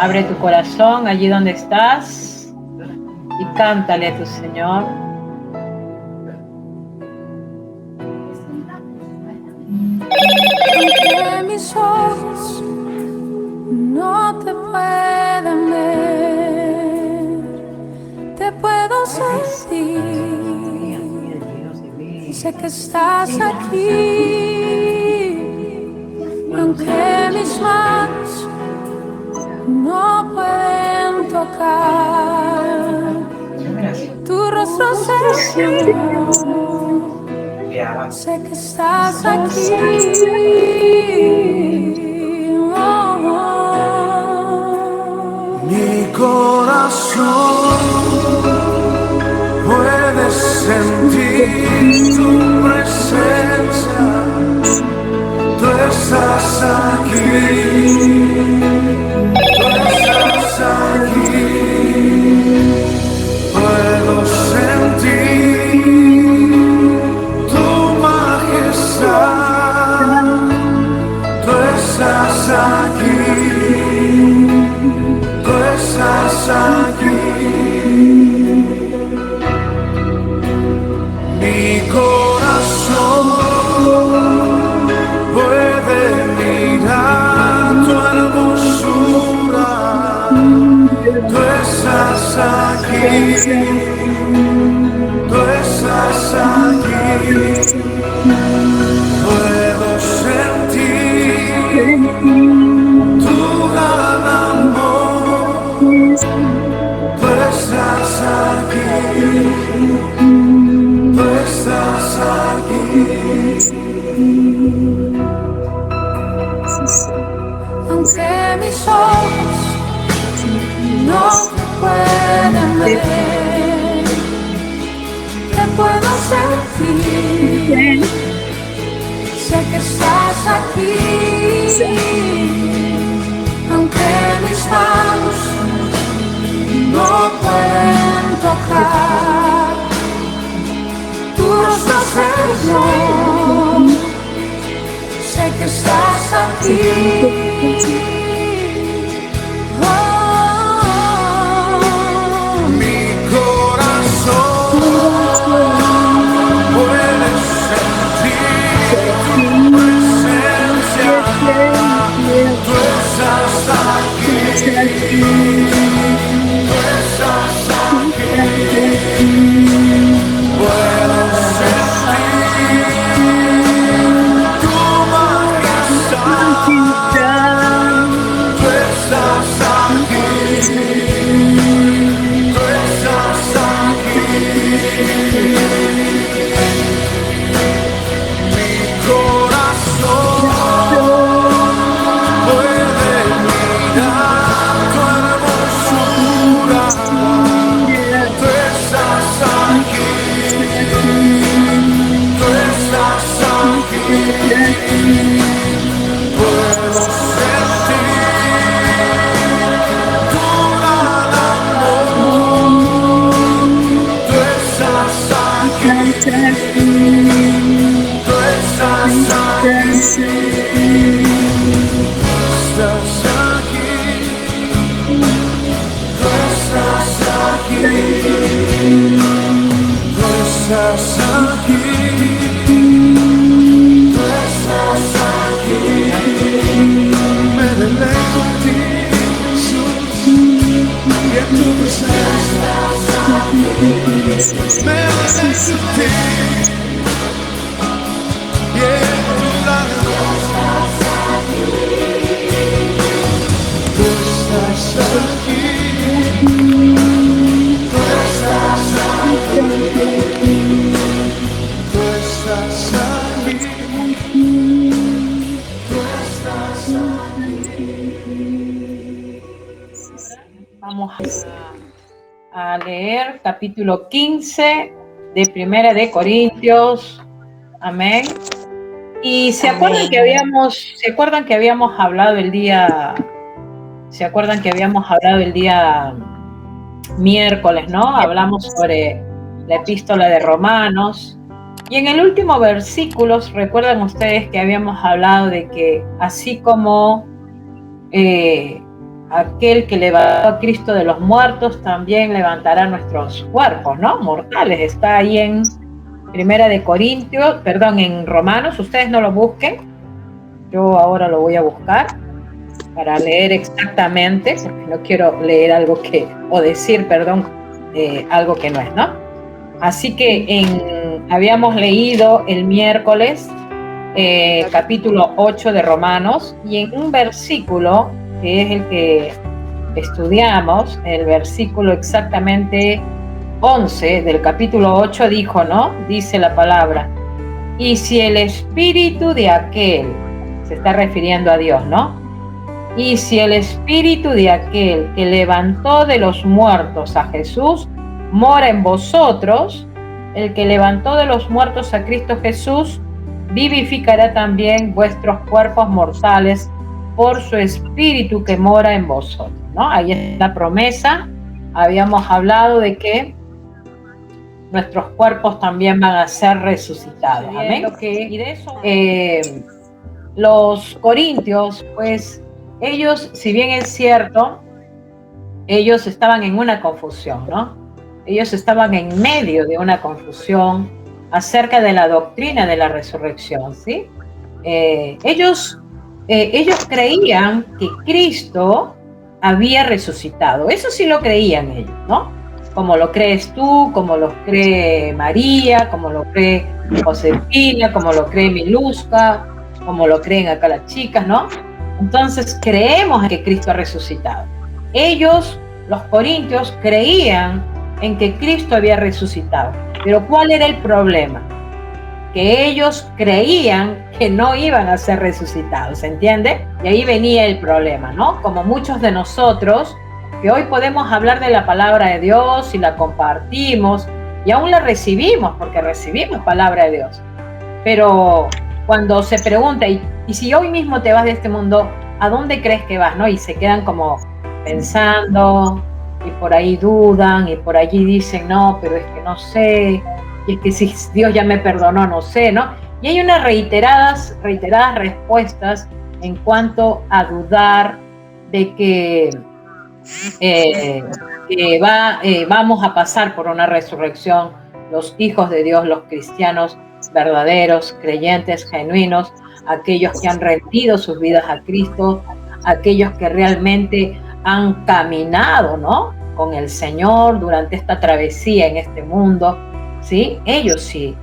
Abre tu corazón allí donde estás y cántale a tu Señor. Aunque mis ojos no te pueden ver, te puedo sentir. Sé que estás aquí. Aunque mis manos no pueden tocar tu rostro, Señor, sé que estás aquí. Mi corazón puede sentir tu presencia, tú estás aquí, tú estás aquí. Puedo sentir tu majestad, tú estás aquí, tú estás aquí. Mi corazón puede mirar tu hermosura, tú estás aquí, tú estás aquí. Puedo sentir tu gran amor, tú estás aquí, tú estás aquí. Aunque mis ojos no te pueden ver, te puedo sentir. Sé que estás aquí. Aunque mis manos no pueden tocar tu rostro, Señor, sé que estás aquí. Mi corazón puede sentir tu presencia, tú estás aquí, tú estás aquí. Puedo sentir tu majestad, tú estás aquí, tú estás aquí. Mi corazón puede mirar tu hermosura, tú estás aquí, tú estás aquí. Puedo sentir tu gran amor, tú estás aquí, tú estás aquí, estás aquí, tú estás aquí, tú estás aquí, tú estás aquí. Me deleito en ti, Jesús, y en tu presencia. Me deleito en ti, y en tu lado. Tú estás aquí, tú estás aquí, tú estás aquí, tú estás aquí. Vamos a leer capítulo 15 de Primera de Corintios. Amén. Y se acuerdan que habíamos hablado el día, miércoles, ¿no? Hablamos sobre la epístola de Romanos. Y en el último versículo, recuerdan ustedes que habíamos hablado de que así como aquel que levantó a Cristo de los muertos también levantará nuestros cuerpos, ¿no? Mortales. Está ahí en en Romanos. Ustedes no lo busquen. Yo ahora lo voy a buscar para leer exactamente, porque no quiero leer algo algo que no es, ¿no? Así que habíamos leído el miércoles capítulo 8 de Romanos, y en un versículo que es el que estudiamos, el versículo exactamente 11 del capítulo 8 dice la palabra: y si el espíritu de aquel, se está refiriendo a Dios, ¿no? Y si el espíritu de aquel que levantó de los muertos a Jesús mora en vosotros, el que levantó de los muertos a Cristo Jesús vivificará también vuestros cuerpos mortales por su espíritu que mora en vosotros, ¿no? Ahí es la promesa. Habíamos hablado de que nuestros cuerpos también van a ser resucitados. Amén. Y de eso, los corintios, pues, ellos, si bien es cierto, ellos estaban en una confusión, ¿no? Ellos estaban en medio de una confusión acerca de la doctrina de la resurrección, ¿sí? Ellos creían que Cristo había resucitado. Eso sí lo creían ellos, ¿no? Como lo crees tú, como lo cree María, como lo cree Josefina, como lo cree Miluska, como lo creen acá las chicas, ¿no? Entonces creemos en que Cristo ha resucitado. Ellos, los corintios, creían en que Cristo había resucitado. Pero ¿cuál era el problema? Que ellos creían que no iban a ser resucitados, ¿se entiende? Y ahí venía el problema, ¿no? Como muchos de nosotros, que hoy podemos hablar de la palabra de Dios y la compartimos, y aún la recibimos, porque recibimos palabra de Dios. Pero cuando se pregunta, y si hoy mismo te vas de este mundo, ¿a dónde crees que vas, no? Y se quedan como pensando, y por ahí dudan, y por allí dicen, no, pero es que no sé, y es que si Dios ya me perdonó, no sé, ¿no? Y hay unas reiteradas respuestas en cuanto a dudar de que vamos a pasar por una resurrección, los hijos de Dios, los cristianos verdaderos, creyentes, genuinos, aquellos que han rendido sus vidas a Cristo, aquellos que realmente han caminado, ¿no?, con el Señor durante esta travesía en este mundo, ¿sí? Ellos sí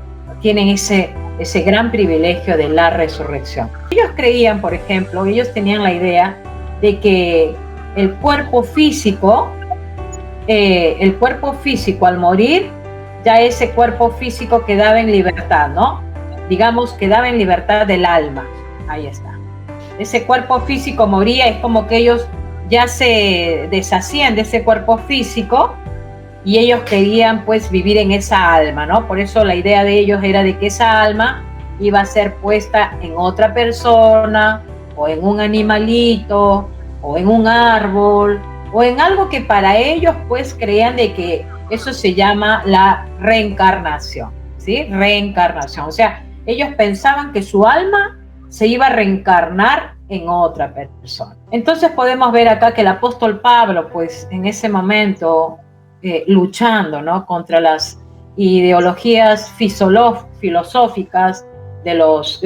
tienen ese gran privilegio de la resurrección. Ellos creían, por ejemplo, ellos tenían la idea de que el cuerpo físico al morir, ya ese cuerpo físico quedaba en libertad, ¿no? Digamos, quedaba en libertad del alma. Ahí está. Ese cuerpo físico moría, es como que ellos ya se deshacían de ese cuerpo físico y ellos querían pues vivir en esa alma, ¿no? Por eso la idea de ellos era de que esa alma iba a ser puesta en otra persona, o en un animalito, o en un árbol, o en algo que para ellos pues creían de que eso se llama la reencarnación, ¿sí? Reencarnación, o sea, ellos pensaban que su alma se iba a reencarnar en otra persona. Entonces podemos ver acá que el apóstol Pablo, pues en ese momento, luchando, ¿no?, contra las ideologías filosóficas de los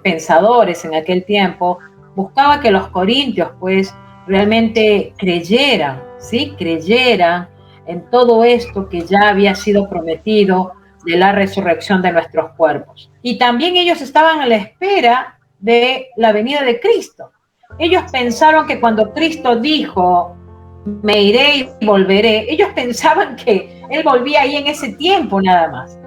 pensadores en aquel tiempo, buscaba que los corintios pues realmente creyeran, ¿sí? Creyeran en todo esto que ya había sido prometido de la resurrección de nuestros cuerpos. Y también ellos estaban a la espera de la venida de Cristo. Ellos pensaron que cuando Cristo dijo, me iré y volveré, ellos pensaban que Él volvía ahí en ese tiempo nada más.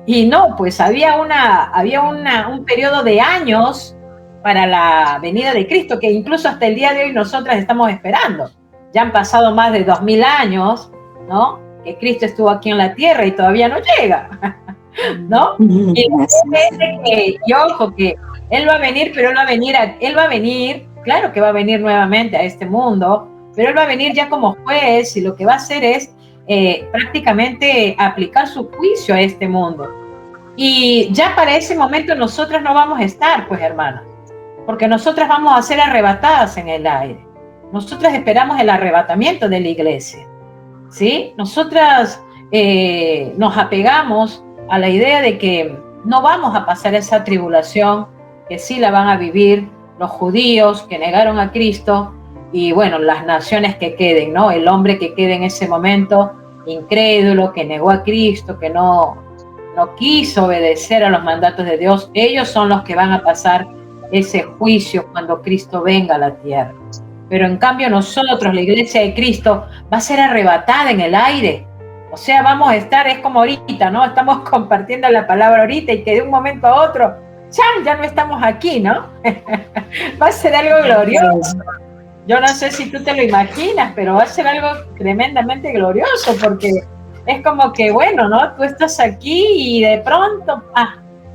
Y no, pues había un periodo de años para la venida de Cristo, que incluso hasta el día de hoy nosotras estamos esperando. Ya han pasado más de 2000 años, ¿no?, que Cristo estuvo aquí en la tierra y todavía no llega, ¿no? Y ojo, que Él va a venir, pero Él va a venir, claro que va a venir nuevamente a este mundo, pero Él va a venir ya como juez, y lo que va a hacer es prácticamente aplicar su juicio a este mundo. Y ya para ese momento nosotras no vamos a estar, pues, hermanas, porque nosotras vamos a ser arrebatadas en el aire. nosotras esperamos el arrebatamiento de la iglesia, ¿sí? Nosotras nos apegamos a la idea de que no vamos a pasar esa tribulación, que sí la van a vivir los judíos que negaron a Cristo y, bueno, las naciones que queden, ¿no? El hombre que quede en ese momento incrédulo, que negó a Cristo, que no quiso obedecer a los mandatos de Dios, ellos son los que van a pasar ese juicio cuando Cristo venga a la tierra. Pero en cambio nosotros, la iglesia de Cristo, va a ser arrebatada en el aire. O sea, vamos a estar, es como ahorita, ¿no? Estamos compartiendo la palabra ahorita y que de un momento a otro, ¡chan!, ya no estamos aquí, ¿no? Va a ser algo glorioso. Yo no sé si tú te lo imaginas, pero va a ser algo tremendamente glorioso, porque es como que, bueno, ¿no? Tú estás aquí y de pronto,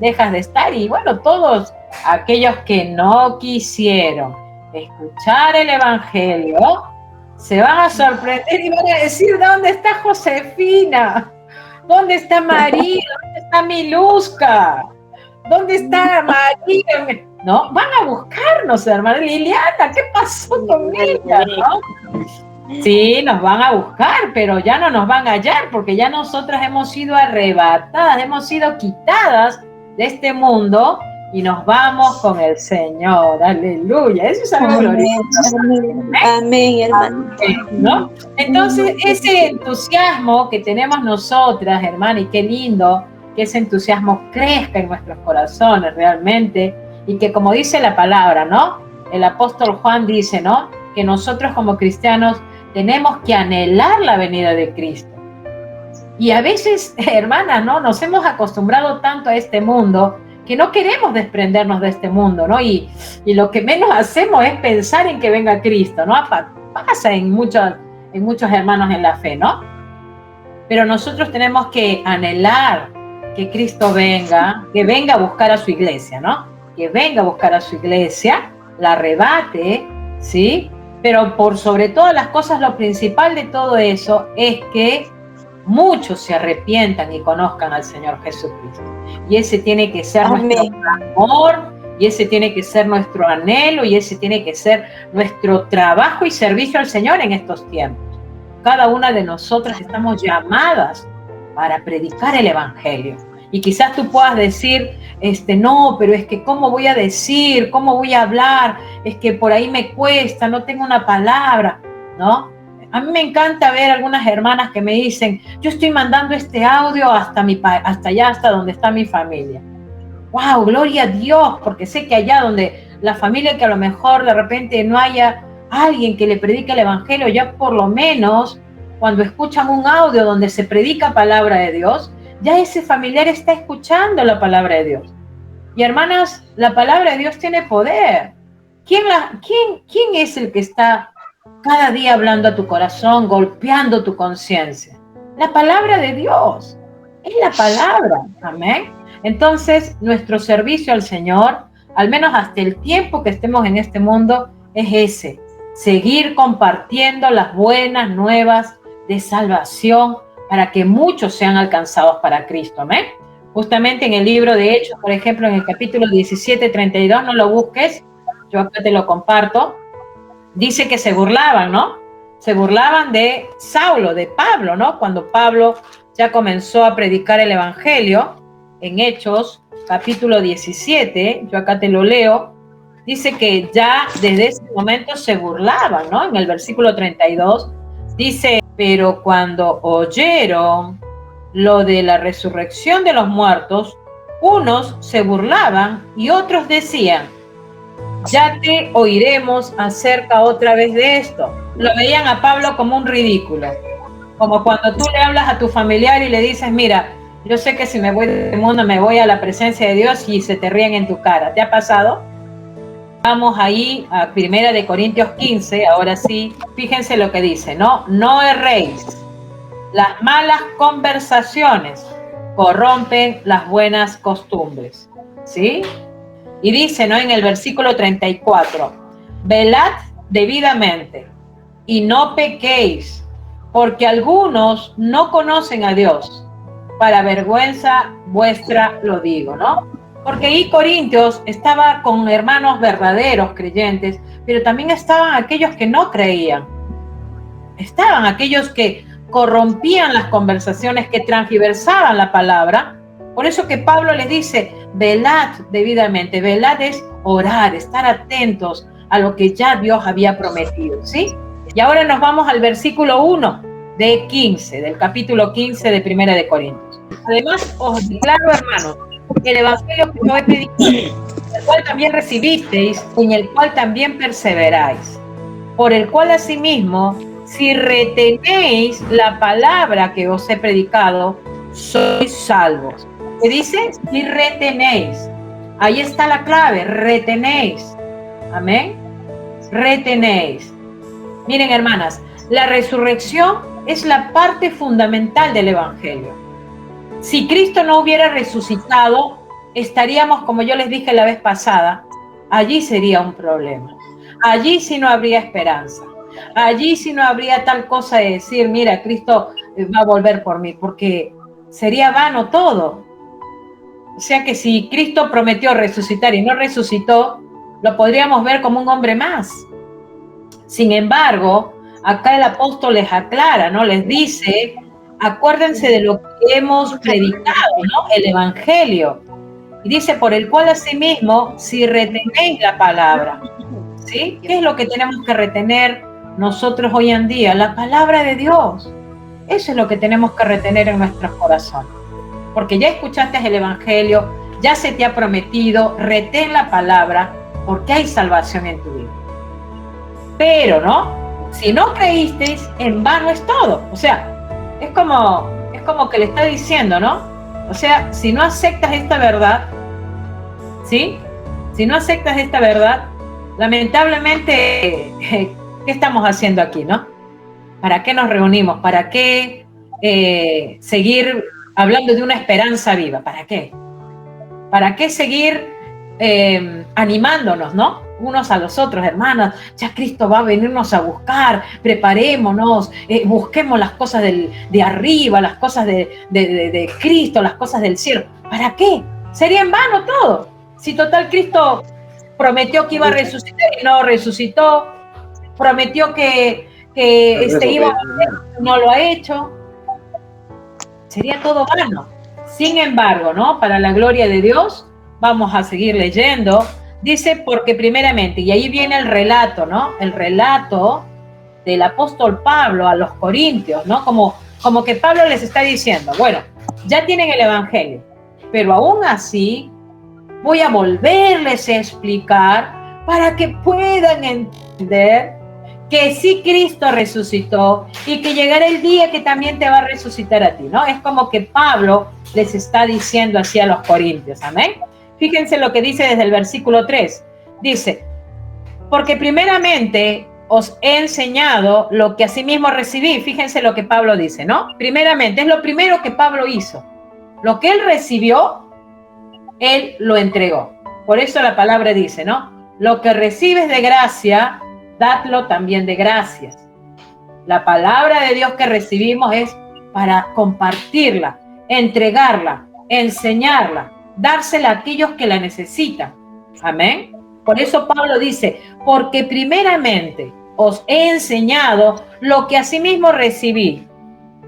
dejas de estar. Y bueno, todos aquellos que no quisieron escuchar el evangelio se van a sorprender y van a decir: ¿dónde está Josefina? ¿Dónde está María? ¿Dónde está Miluska? ¿Dónde está María? ¿No? Van a buscarnos, hermana Liliana. ¿Qué pasó con ella? ¿No? Sí, nos van a buscar, pero ya no nos van a hallar, porque ya nosotras hemos sido arrebatadas, hemos sido quitadas de este mundo y nos vamos con el Señor. Aleluya. Eso es algo glorioso. Amén, hermano. ¿No? Entonces, ese entusiasmo que tenemos nosotras, hermana, y qué lindo que ese entusiasmo crezca en nuestros corazones realmente, y que, como dice la palabra, ¿no? El apóstol Juan dice, ¿no?, que nosotros como cristianos tenemos que anhelar la venida de Cristo. Y a veces, hermanas, ¿no?, nos hemos acostumbrado tanto a este mundo que no queremos desprendernos de este mundo, ¿no? Y lo que menos hacemos es pensar en que venga Cristo, ¿no? Pasa en muchos hermanos en la fe, ¿no? Pero nosotros tenemos que anhelar que Cristo venga, que venga a buscar a su iglesia, ¿no? Que venga a buscar a su iglesia, la arrebate, ¿sí? Pero por sobre todas las cosas, lo principal de todo eso es que muchos se arrepientan y conozcan al Señor Jesucristo. Y ese tiene que ser nuestro amor, y ese tiene que ser nuestro anhelo, y ese tiene que ser nuestro trabajo y servicio al Señor en estos tiempos. Cada una de nosotras estamos llamadas para predicar el Evangelio. Y quizás tú puedas decir, no, pero es que ¿cómo voy a decir? ¿Cómo voy a hablar? Es que por ahí me cuesta, no tengo una palabra, ¿no? A mí me encanta ver algunas hermanas que me dicen, yo estoy mandando este audio hasta allá, hasta donde está mi familia. ¡Wow! Gloria a Dios, porque sé que allá donde la familia, que a lo mejor de repente no haya alguien que le predique el Evangelio, ya por lo menos cuando escuchan un audio donde se predica palabra de Dios, ya ese familiar está escuchando la palabra de Dios. Y hermanas, la palabra de Dios tiene poder. ¿Quién es el que está cada día hablando a tu corazón, golpeando tu conciencia? La palabra de Dios. Es la palabra. Amén. Entonces, nuestro servicio al Señor, al menos hasta el tiempo que estemos en este mundo, es ese: seguir compartiendo las buenas nuevas de salvación para que muchos sean alcanzados para Cristo. Amén. Justamente en el libro de Hechos, por ejemplo, en el capítulo 17, 32, no lo busques, yo acá te lo comparto, dice que se burlaban, ¿no? Se burlaban de Saulo, de Pablo, ¿no? Cuando Pablo ya comenzó a predicar el Evangelio, en Hechos, capítulo 17, yo acá te lo leo, dice que ya desde ese momento se burlaban, ¿no? En el versículo 32, dice: pero cuando oyeron lo de la resurrección de los muertos, unos se burlaban y otros decían: ya te oiremos acerca otra vez de esto. Lo veían a Pablo como un ridículo, como cuando tú le hablas a tu familiar y le dices: mira, yo sé que si me voy del mundo me voy a la presencia de Dios, y se te ríen en tu cara. ¿Te ha pasado? Vamos ahí a 1 Corintios 15, ahora sí, fíjense lo que dice, ¿no? No erréis. Las malas conversaciones corrompen las buenas costumbres, ¿sí? Y dice, ¿no?, en el versículo 34, velad debidamente y no pequéis, porque algunos no conocen a Dios. Para vergüenza vuestra lo digo, ¿no? Porque ahí Corintios estaba con hermanos verdaderos creyentes, pero también estaban aquellos que no creían. Estaban aquellos que corrompían las conversaciones, que transgiversaban la palabra. Por eso que Pablo les dice, velad debidamente. Velad es orar, estar atentos a lo que ya Dios había prometido, ¿sí? Y ahora nos vamos al versículo 1 de 15, del capítulo 15 de Primera de Corintios. Además, os declaro, hermanos, el evangelio que yo he predicado, el cual también recibisteis, en el cual también perseveráis, por el cual asimismo, si retenéis la palabra que os he predicado, sois salvos. ¿Qué dice? Si retenéis. Ahí está la clave, retenéis. Amén. Retenéis. Miren, hermanas, la resurrección es la parte fundamental del evangelio. Si Cristo no hubiera resucitado, estaríamos, como yo les dije la vez pasada, allí sería un problema. Allí sí no habría esperanza. Allí sí no habría tal cosa de decir, mira, Cristo va a volver por mí, porque sería vano todo. O sea que si Cristo prometió resucitar y no resucitó, lo podríamos ver como un hombre más. Sin embargo, acá el apóstol les aclara, ¿no? Les dice, acuérdense de lo que hemos predicado, ¿no? El evangelio. Y dice, por el cual asimismo, si retenéis la palabra, ¿sí? ¿Qué es lo que tenemos que retener nosotros hoy en día? La palabra de Dios. Eso es lo que tenemos que retener en nuestros corazones. Porque ya escuchaste el evangelio, ya se te ha prometido, retén la palabra, porque hay salvación en tu vida. Pero, ¿no? Si no creísteis, en vano es todo. O sea, es como que le está diciendo, ¿no? O sea, si no aceptas esta verdad, ¿sí? Si no aceptas esta verdad, lamentablemente, ¿qué estamos haciendo aquí, no? ¿Para qué nos reunimos? ¿Para qué seguir hablando de una esperanza viva? ¿Para qué? ¿Para qué seguir animándonos, ¿no? Unos a los otros, hermanos, ya Cristo va a venirnos a buscar, preparémonos, busquemos las cosas de arriba, las cosas de Cristo, las cosas del cielo. ¿Para qué? Sería en vano todo. Si total Cristo prometió que iba a resucitar y no resucitó, prometió que iba a hacer, no lo ha hecho, sería todo vano. Sin embargo, ¿no? Para la gloria de Dios, vamos a seguir leyendo. Dice, porque primeramente, y ahí viene el relato, ¿no? El relato del apóstol Pablo a los corintios, ¿no? Como que Pablo les está diciendo, bueno, ya tienen el evangelio, pero aún así voy a volverles a explicar para que puedan entender que sí Cristo resucitó y que llegará el día que también te va a resucitar a ti, ¿no? Es como que Pablo les está diciendo así a los corintios, amén. Fíjense lo que dice desde el versículo 3. Dice, porque primeramente os he enseñado lo que asimismo recibí. Fíjense lo que Pablo dice, ¿no? Primeramente, es lo primero que Pablo hizo. Lo que él recibió, él lo entregó. Por eso la palabra dice, ¿no? Lo que recibes de gracia, dadlo también de gracias. La palabra de Dios que recibimos es para compartirla, entregarla, enseñarla, dársela a aquellos que la necesitan. Amén. Por eso Pablo dice, porque primeramente os he enseñado lo que asimismo recibí.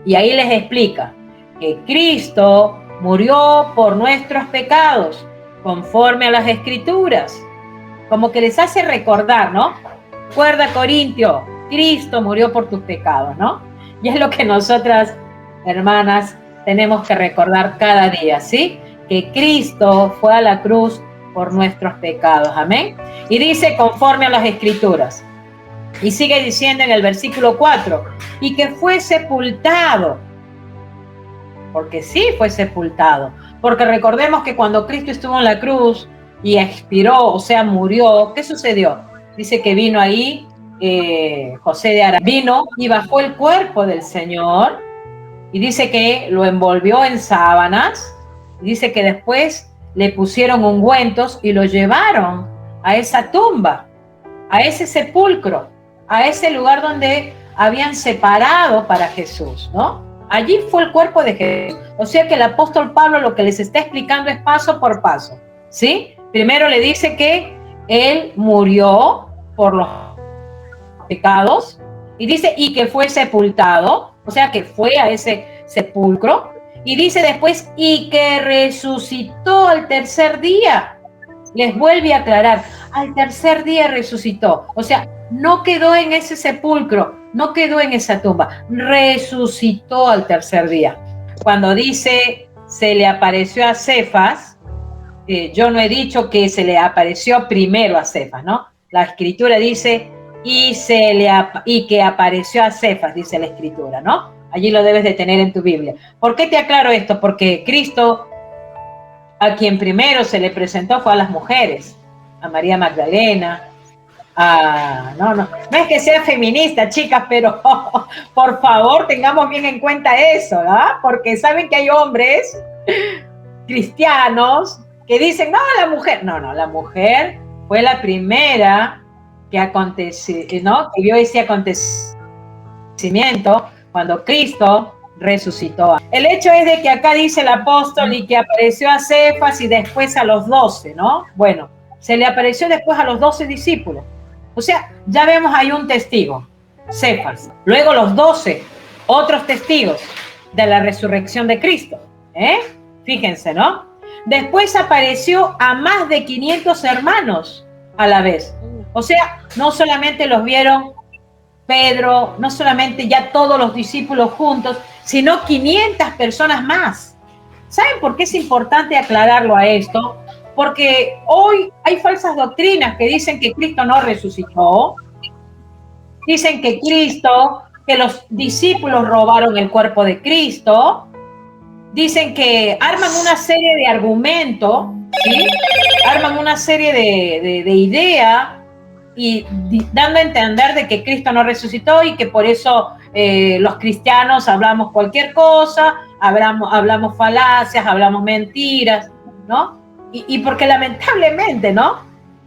Y ahí les explica que Cristo murió por nuestros pecados, conforme a las Escrituras. Como que les hace recordar, ¿no? Recuerda, Corintio, Cristo murió por tus pecados, ¿no? Y es lo que nosotras, hermanas, tenemos que recordar cada día, ¿sí? Que Cristo fue a la cruz por nuestros pecados, amén. Y dice conforme a las Escrituras. Y sigue diciendo en el versículo 4, y que fue sepultado, porque sí fue sepultado, porque recordemos que cuando Cristo estuvo en la cruz y expiró, o sea, murió, ¿qué sucedió? Dice que vino ahí José de Ara, vino y bajó el cuerpo del Señor, y dice que lo envolvió en sábanas. Dice que después le pusieron ungüentos y lo llevaron a esa tumba, a ese sepulcro, a ese lugar donde habían separado para Jesús, ¿no? Allí fue el cuerpo de Jesús. O sea que el apóstol Pablo lo que les está explicando es paso por paso. ¿sí? Primero le dice que él murió por los pecados y dice, y que fue sepultado, o sea, que fue a ese sepulcro, y dice después, y que resucitó al tercer día. Les vuelve a aclarar, al tercer día resucitó, o sea, no quedó en ese sepulcro, no quedó en esa tumba, resucitó al tercer día. Cuando dice, se le apareció a Cefas, yo no he dicho que se le apareció primero a Cefas, ¿no? La escritura dice, y que apareció a Cefas, dice la escritura, ¿no? Allí lo debes de tener en tu Biblia. ¿Por qué te aclaro esto? Porque Cristo, a quien primero se le presentó fue a las mujeres, a María Magdalena, no es que sea feminista, chicas, pero por favor tengamos bien en cuenta eso, ¿verdad? Porque saben que hay hombres cristianos que dicen, no, la mujer fue la primera que aconteció, ¿no? Que vio ese acontecimiento cuando Cristo resucitó. El hecho es de que acá dice el apóstol y que apareció a Cefas y después a los 12, ¿no? Bueno, se le apareció después a los 12 discípulos. O sea, ya vemos ahí un testigo, Cefas. Luego los 12, otros testigos de la resurrección de Cristo. Fíjense, ¿no? Después apareció a más de 500 hermanos a la vez. O sea, no solamente los vieron Pedro, no solamente ya todos los discípulos juntos, sino 500 personas más. ¿Saben por qué es importante aclararlo a esto? Porque hoy hay falsas doctrinas que dicen que Cristo no resucitó, dicen que los discípulos robaron el cuerpo de Cristo, dicen que arman una serie de argumentos, ¿sí? Arman una serie de ideas y dando a entender de que Cristo no resucitó y que por eso los cristianos hablamos cualquier cosa, hablamos falacias, hablamos mentiras, ¿no? Y porque lamentablemente, ¿no?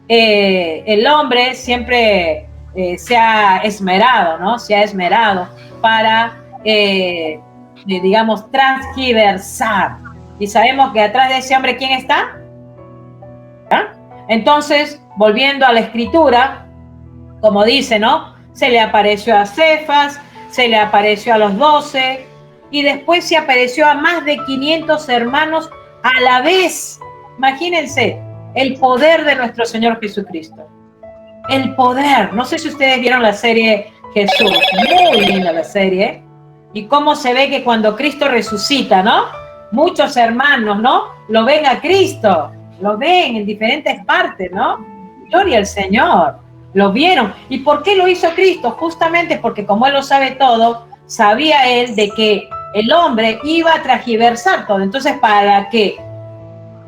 El hombre siempre se ha esmerado, ¿no? Se ha esmerado para, digamos, transgiversar. Y sabemos que atrás de ese hombre, ¿quién está? ¿Ah? Entonces, volviendo a la escritura, como dice, ¿no? Se le apareció a Cefas, se le apareció a los 12 y después se apareció a más de 500 hermanos a la vez. Imagínense el poder de nuestro Señor Jesucristo. El poder. No sé si ustedes vieron la serie Jesús. Muy linda la serie. Y cómo se ve que cuando Cristo resucita, ¿no? Muchos hermanos, ¿no? Lo ven a Cristo. Lo ven en diferentes partes, ¿no? Gloria al Señor. Lo vieron. ¿Y por qué lo hizo Cristo? Justamente porque como Él lo sabe todo, sabía Él de que el hombre iba a transgiversar todo. Entonces, ¿para qué?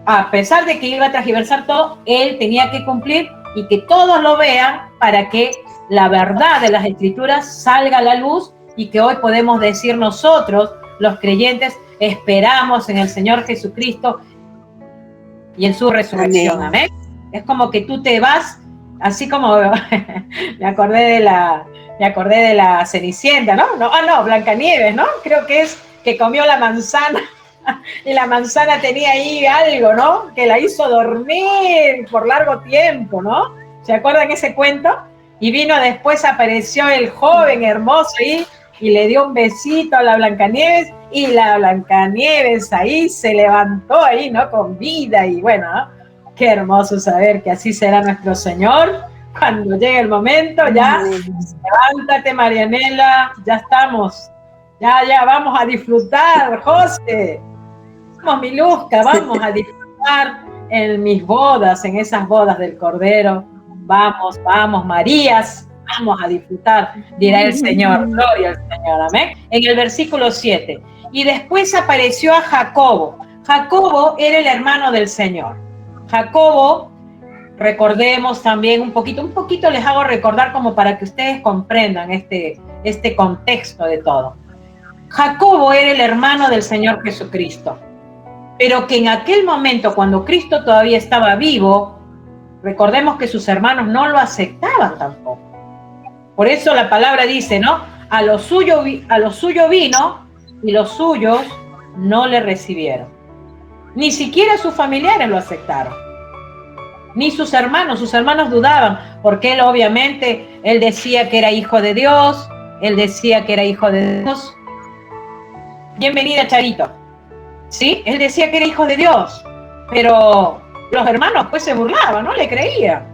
A pesar de que iba a transgiversar todo, Él tenía que cumplir y que todos lo vean para que la verdad de las Escrituras salga a la luz y que hoy podemos decir nosotros, los creyentes, esperamos en el Señor Jesucristo y en su resurrección. Amén. Es como que tú te vas, así como me acordé de la Cenicienta, ¿no? Blancanieves, ¿no? Creo que es que comió la manzana y la manzana tenía ahí algo, ¿no? Que la hizo dormir por largo tiempo, ¿no? ¿Se acuerdan ese cuento? Y vino después, apareció el joven hermoso ahí y le dio un besito a la Blancanieves y la Blancanieves ahí se levantó ahí, ¿no? Con vida y bueno, ¿no? Qué hermoso saber que así será nuestro Señor. Cuando llegue el momento, ya, levántate, Marianela, ya estamos. Ya, vamos a disfrutar, José. Vamos, Miluska, vamos a disfrutar en mis bodas, en esas bodas del Cordero. Vamos, Marías, vamos a disfrutar, dirá el Señor. Gloria al Señor, amén. En el versículo 7. Y después apareció a Jacobo. Jacobo era el hermano del Señor. Jacobo, recordemos también un poquito les hago recordar como para que ustedes comprendan este contexto de todo. Jacobo era el hermano del Señor Jesucristo, pero que en aquel momento, cuando Cristo todavía estaba vivo, recordemos que sus hermanos no lo aceptaban tampoco. Por eso la palabra dice, ¿no? A lo suyo vino y los suyos no le recibieron. Ni siquiera sus familiares lo aceptaron. ni sus hermanos dudaban, porque él obviamente, él decía que era hijo de Dios, él decía que era hijo de Dios. Bienvenida, Charito. Sí, él decía que era hijo de Dios, pero los hermanos pues se burlaban, no le creían,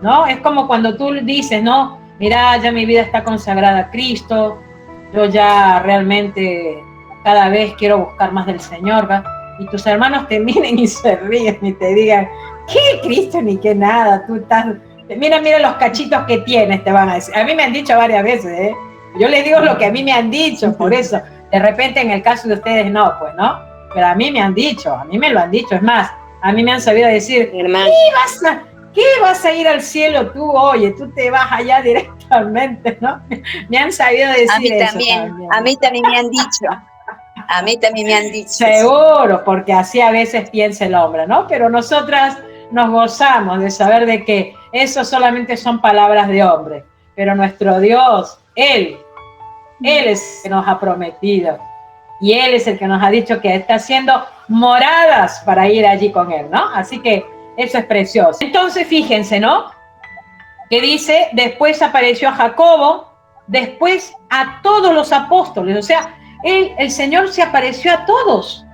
¿no? Es como cuando tú dices, no, mira, ya mi vida está consagrada a Cristo, yo ya realmente cada vez quiero buscar más del Señor, ¿va? Y tus hermanos te miren y se ríen y te digan, ¿qué Cristo ni qué nada? Tú estás, mira los cachitos que tienes, te van a decir. A mí me han dicho varias veces, ¿eh? Yo les digo lo que a mí me han dicho, por eso. De repente en el caso de ustedes no, pues, ¿no? Pero a mí me han dicho, a mí me lo han dicho. Es más, a mí me han sabido decir, ¿qué vas a ir al cielo tú? Oye, tú te vas allá directamente, ¿no? Me han sabido decir a mí eso también. también. A mí también me han dicho. A mí también me han dicho. Seguro, porque así a veces piensa el hombre, ¿no? Pero nosotras nos gozamos de saber de que eso solamente son palabras de hombre. Pero nuestro Dios, Él es el que nos ha prometido. Y Él es el que nos ha dicho que está haciendo moradas para ir allí con Él, ¿no? Así que eso es precioso. Entonces, fíjense, ¿no? Que dice, después apareció a Jacobo, después a todos los apóstoles. O sea, el Señor se apareció a todos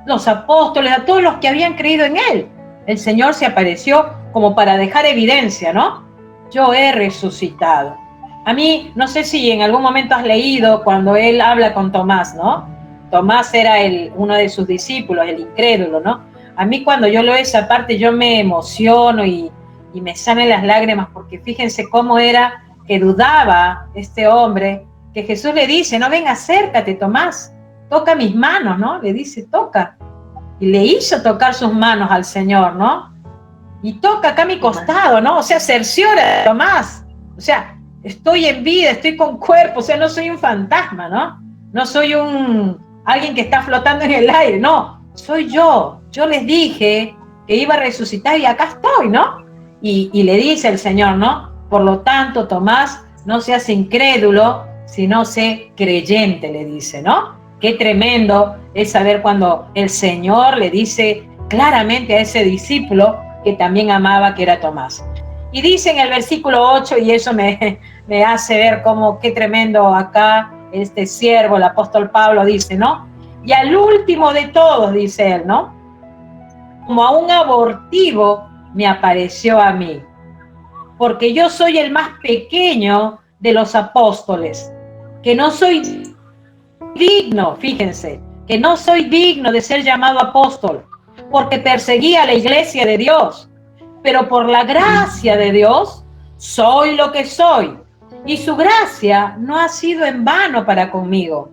los apóstoles, a todos los que habían creído en Él. El Señor se apareció como para dejar evidencia, ¿no? Yo he resucitado. A mí, no sé si en algún momento has leído cuando Él habla con Tomás, ¿no? Tomás era uno de sus discípulos, el incrédulo, ¿no? A mí cuando yo leo esa parte yo me emociono y me salen las lágrimas, porque fíjense cómo era que dudaba este hombre, que Jesús le dice, no, ven, acércate, Tomás, toca mis manos, ¿no? Le dice, toca. Y le hizo tocar sus manos al Señor, ¿no? Y toca acá mi costado, ¿no? O sea, cerciora, Tomás. O sea, estoy en vida, estoy con cuerpo, o sea, no soy un fantasma, ¿no? No soy alguien que está flotando en el aire, no, soy yo. Yo les dije que iba a resucitar y acá estoy, ¿no? Y le dice el Señor, ¿no? Por lo tanto, Tomás, no seas incrédulo, sino sé creyente, le dice, ¿no? Qué tremendo es saber cuando el Señor le dice claramente a ese discípulo que también amaba, que era Tomás. Y dice en el versículo 8, y eso me hace ver cómo qué tremendo acá este siervo, el apóstol Pablo, dice, ¿no? Y al último de todos, dice él, ¿no? Como a un abortivo me apareció a mí, porque yo soy el más pequeño de los apóstoles, que no soy digno, fíjense, que no soy digno de ser llamado apóstol, porque perseguía a la iglesia de Dios, pero por la gracia de Dios soy lo que soy, y su gracia no ha sido en vano para conmigo.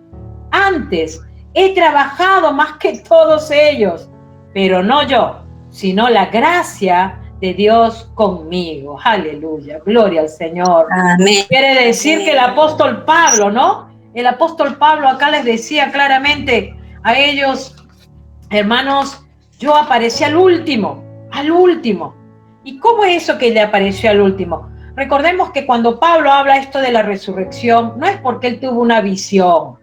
Antes he trabajado más que todos ellos, pero no yo, sino la gracia de Dios conmigo. Aleluya, gloria al Señor. Amén. Quiere decir que el apóstol Pablo, ¿no? El apóstol Pablo acá les decía claramente a ellos, hermanos, yo aparecí al último. ¿Y cómo es eso que le apareció al último? Recordemos que cuando Pablo habla esto de la resurrección, no es porque él tuvo una visión,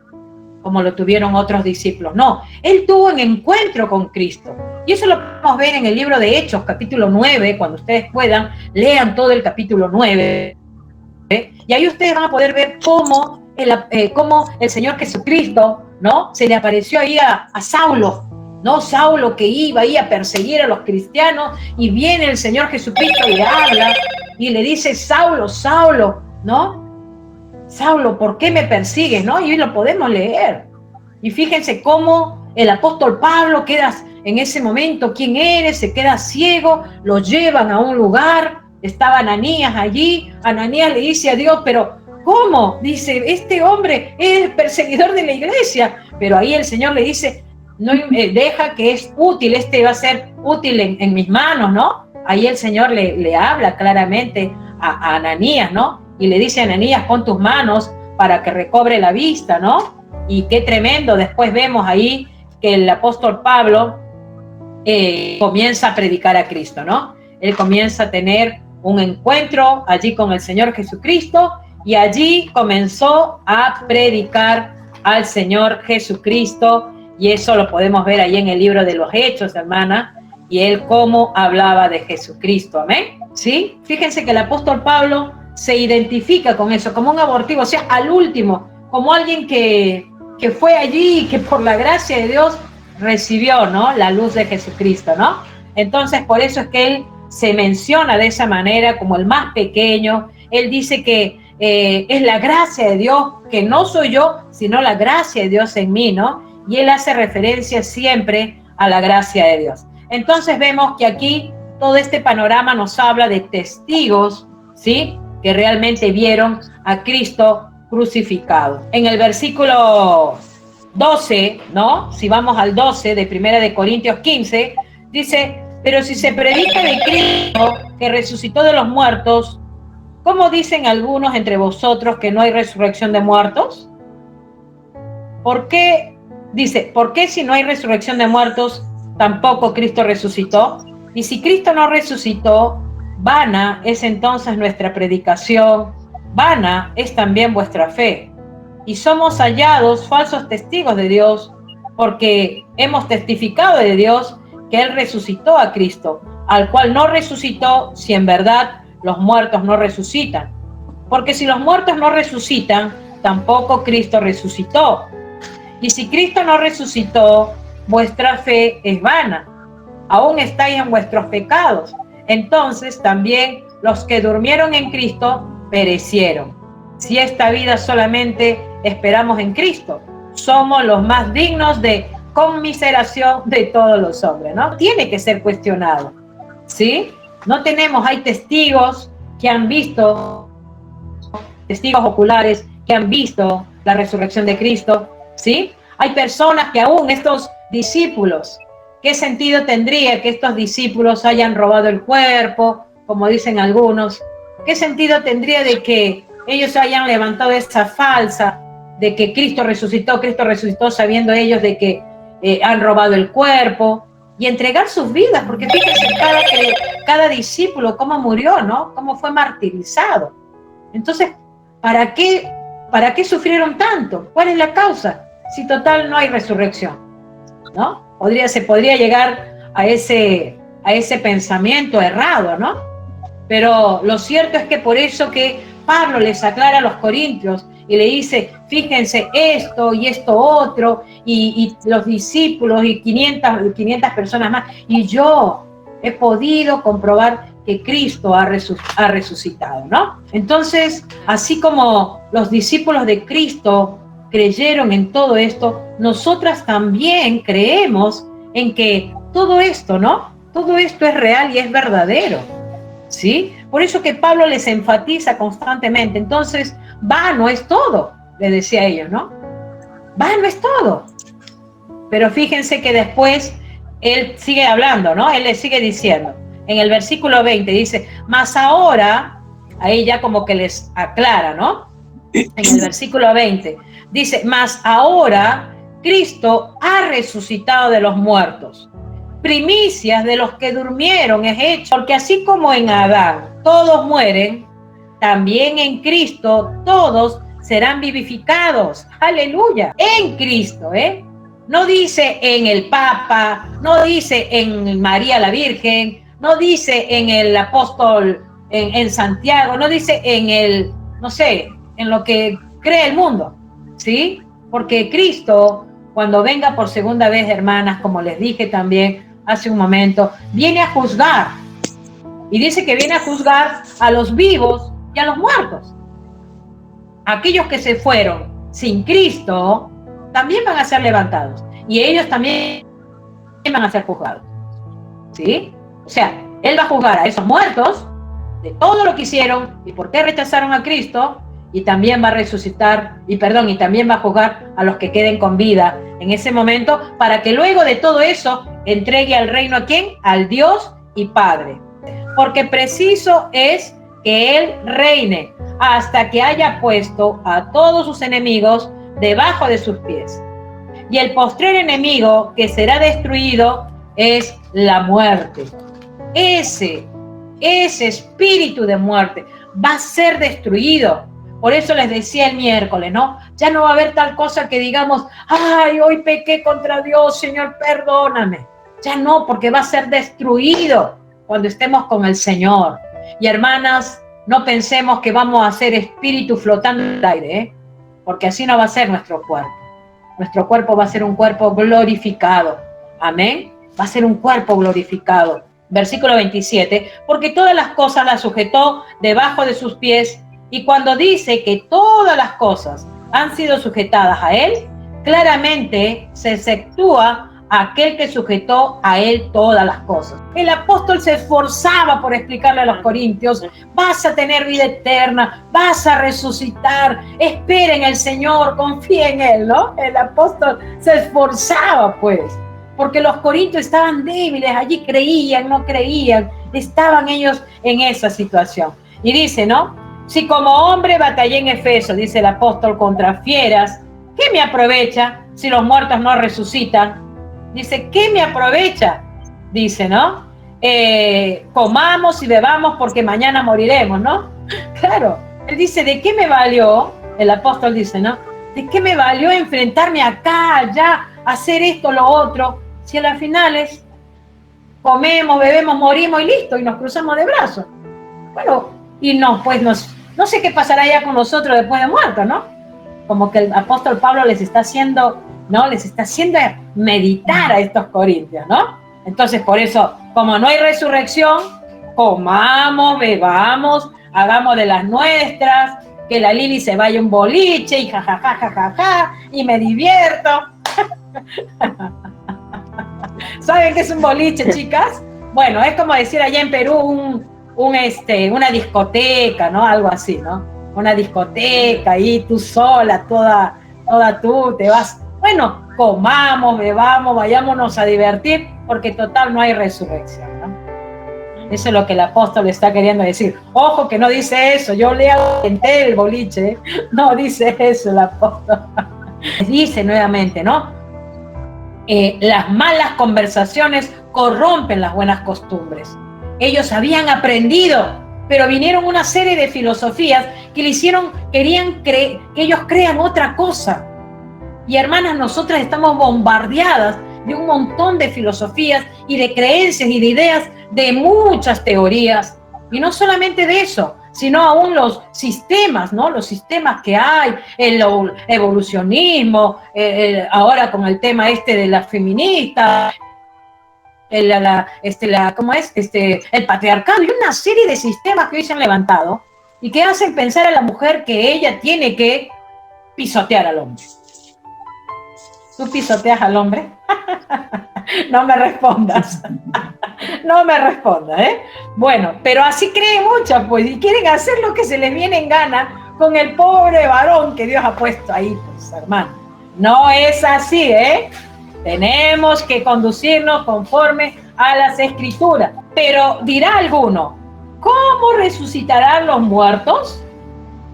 como lo tuvieron otros discípulos, no, él tuvo un encuentro con Cristo. Y eso lo podemos ver en el libro de Hechos, capítulo 9, cuando ustedes puedan, lean todo el capítulo 9, y ahí ustedes van a poder ver cómo el Señor Jesucristo, ¿no? Se le apareció ahí a Saulo, ¿no? Saulo que iba ahí a perseguir a los cristianos, y viene el Señor Jesucristo y le habla, y le dice, Saulo, Saulo, ¿no? Saulo, ¿por qué me persigues? ¿No? Y hoy lo podemos leer. Y fíjense cómo el apóstol Pablo queda en ese momento, ¿quién eres? Se queda ciego, lo llevan a un lugar, estaba Ananías allí, Ananías le dice a Dios, pero ¿cómo? Dice, este hombre es perseguidor de la iglesia, pero ahí el Señor le dice, no, deja que es útil, va a ser útil en mis manos, ¿no? Ahí el Señor le habla claramente a Ananías, ¿no? Y le dice a Ananías, pon tus manos para que recobre la vista, ¿no? Y qué tremendo, después vemos ahí que el apóstol Pablo comienza a predicar a Cristo, ¿no? Él comienza a tener un encuentro allí con el Señor Jesucristo, y allí comenzó a predicar al Señor Jesucristo, y eso lo podemos ver ahí en el libro de los Hechos, hermana, y él cómo hablaba de Jesucristo, amén. ¿Sí? Fíjense que el apóstol Pablo se identifica con eso, como un abortivo, o sea, al último, como alguien que fue allí y que por la gracia de Dios recibió, ¿no?, la luz de Jesucristo, ¿no? Entonces, por eso es que él se menciona de esa manera como el más pequeño. Él dice que es la gracia de Dios, que no soy yo, sino la gracia de Dios en mí, ¿no? Y él hace referencia siempre a la gracia de Dios. Entonces vemos que aquí todo este panorama nos habla de testigos, ¿sí?, que realmente vieron a Cristo crucificado. En el versículo 12, ¿no?, si vamos al 12 de 1 de Corintios 15, dice: pero si se predica de Cristo que resucitó de los muertos, ¿cómo dicen algunos entre vosotros que no hay resurrección de muertos? ¿Por qué? Dice, ¿por qué si no hay resurrección de muertos, tampoco Cristo resucitó? Y si Cristo no resucitó, vana es entonces nuestra predicación, vana es también vuestra fe. Y somos hallados falsos testigos de Dios, porque hemos testificado de Dios que Él resucitó a Cristo, al cual no resucitó si en verdad los muertos no resucitan. Porque si los muertos no resucitan, tampoco Cristo resucitó. Y si Cristo no resucitó, vuestra fe es vana. Aún estáis en vuestros pecados. Entonces también los que durmieron en Cristo perecieron. Si esta vida solamente esperamos en Cristo, somos los más dignos de conmiseración de todos los hombres, ¿no? Tiene que ser cuestionado, ¿sí? No tenemos, hay testigos que han visto, testigos oculares que han visto la resurrección de Cristo, ¿sí? Hay personas que aún estos discípulos, ¿qué sentido tendría que estos discípulos hayan robado el cuerpo, como dicen algunos? ¿Qué sentido tendría de que ellos hayan levantado esa falsa de que Cristo resucitó sabiendo ellos de que han robado el cuerpo, y entregar sus vidas? Porque fíjense cada discípulo cómo murió, ¿no? Cómo fue martirizado. Entonces, ¿para qué sufrieron tanto? ¿Cuál es la causa? Si total no hay resurrección, ¿no? Se podría llegar a ese pensamiento errado, ¿no? Pero lo cierto es que por eso que Pablo les aclara a los corintios y le dice, fíjense esto y esto otro, y los discípulos y 500 personas más, y yo he podido comprobar que Cristo ha resucitado, ¿no? Entonces, así como los discípulos de Cristo creyeron en todo esto, nosotras también creemos en que todo esto, ¿no? Todo esto es real y es verdadero, ¿sí? Por eso que Pablo les enfatiza constantemente. Entonces, vano es todo, les decía a ellos, ¿no? Vano es todo. Pero fíjense que después él sigue hablando, ¿no? Él les sigue diciendo. En el versículo 20 dice, mas ahora, ahí ya como que les aclara, ¿no? En el versículo 20 dice, mas ahora Cristo ha resucitado de los muertos. Primicias de los que durmieron es hecho, porque así como en Adán todos mueren, también en Cristo todos serán vivificados. Aleluya. En Cristo, ¿eh? No dice en el Papa, no dice en María la Virgen, no dice en el apóstol, en Santiago, no dice en el, no sé, en lo que cree el mundo, ¿sí? Porque Cristo, cuando venga por segunda vez, hermanas, como les dije también hace un momento, viene a juzgar. Y dice que viene a juzgar a los vivos y a los muertos. Aquellos que se fueron sin Cristo también van a ser levantados. Y ellos también van a ser juzgados. ¿Sí? O sea, Él va a juzgar a esos muertos de todo lo que hicieron y por qué rechazaron a Cristo, y también va a resucitar, y también va a juzgar a los que queden con vida en ese momento, para que luego de todo eso entregue al reino ¿a quién? Al Dios y Padre. Porque preciso es que Él reine hasta que haya puesto a todos sus enemigos debajo de sus pies. Y el postrer enemigo que será destruido es la muerte. Ese espíritu de muerte va a ser destruido. Por eso les decía el miércoles, ¿no? Ya no va a haber tal cosa que digamos, ay, hoy pequé contra Dios, Señor, perdóname. ya no, porque va a ser destruido cuando estemos con el Señor. Y hermanas, no pensemos que vamos a ser espíritu flotando en el aire, ¿eh? Porque así no va a ser nuestro cuerpo. Nuestro cuerpo va a ser un cuerpo glorificado. Amén. Va a ser un cuerpo glorificado. Versículo 27, porque todas las cosas las sujetó debajo de sus pies, y cuando dice que todas las cosas han sido sujetadas a él, claramente se exceptúa aquel que sujetó a él todas las cosas. El apóstol se esforzaba por explicarle a los corintios, vas a tener vida eterna, vas a resucitar, espera en el Señor, confía en él, ¿no? El apóstol se esforzaba, pues, porque los corintios estaban débiles, allí creían, no creían, estaban ellos en esa situación. Y dice, ¿no? Si como hombre batallé en Efeso, dice el apóstol, contra fieras, ¿qué me aprovecha si los muertos no resucitan? Dice, ¿qué me aprovecha? Dice, ¿no? Comamos y bebamos porque mañana moriremos, ¿no? Claro, él dice, ¿de qué me valió? El apóstol dice, ¿no? ¿De qué me valió enfrentarme acá, allá, hacer esto, lo otro? Si a las finales comemos, bebemos, morimos y listo, y nos cruzamos de brazos. Bueno, y no, pues no sé qué pasará ya con nosotros después de muertos, ¿no? Como que el apóstol Pablo les está haciendo, ¿no? Les está haciendo meditar a estos corintios, ¿no? Entonces, por eso, como no hay resurrección, comamos, bebamos, hagamos de las nuestras, que la Lili se vaya a un boliche y jajaja, y me divierto. ¿Saben qué es un boliche, chicas? Bueno, es como decir allá en Perú una discoteca, ¿no? Algo así, ¿no? Una discoteca y tú sola, toda tú, te vas. Bueno, comamos, bebamos, vayámonos a divertir, porque total no hay resurrección, ¿no? Eso es lo que el apóstol está queriendo decir. Ojo que no dice eso, yo le aventé el boliche, ¿eh? No dice eso el apóstol. Dice nuevamente, ¿no? Las malas conversaciones corrompen las buenas costumbres. Ellos habían aprendido, pero vinieron una serie de filosofías que querían que ellos crean otra cosa. Y hermanas, nosotras estamos bombardeadas de un montón de filosofías y de creencias y de ideas, de muchas teorías. Y no solamente de eso, sino aún los sistemas, ¿no? Los sistemas que hay, el evolucionismo, ahora con el tema de las feministas, el patriarcado, y una serie de sistemas que hoy se han levantado y que hacen pensar a la mujer que ella tiene que pisotear al hombre. ¿Tú pisoteas al hombre? No me respondas. No me respondas, ¿eh? Bueno, pero así creen muchas, pues, y quieren hacer lo que se les viene en gana con el pobre varón que Dios ha puesto ahí, pues, hermano. No es así, ¿eh? Tenemos que conducirnos conforme a las Escrituras. Pero dirá alguno, ¿cómo resucitarán los muertos?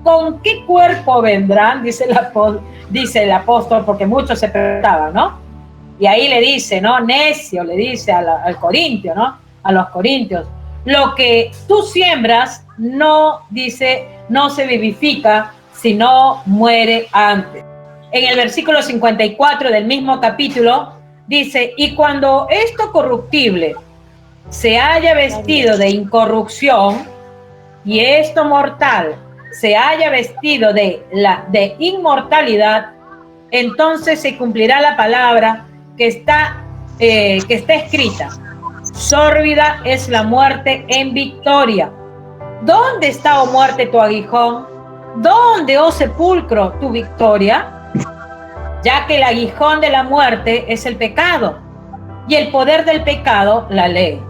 ¿Con qué cuerpo vendrán? Dice el apóstol, porque muchos se preguntaban, ¿no? Y ahí le dice, ¿no? Necio, le dice al corintio, ¿no? A los corintios. Lo que tú siembras no se vivifica, sino muere antes. En el versículo 54 del mismo capítulo dice, y cuando esto corruptible se haya vestido de incorrupción y esto mortal se haya vestido de inmortalidad, entonces se cumplirá la palabra que está escrita. Sórbida es la muerte en victoria. ¿Dónde está, oh muerte, tu aguijón? ¿Dónde, oh sepulcro, tu victoria? Ya que el aguijón de la muerte es el pecado, y el poder del pecado, la ley.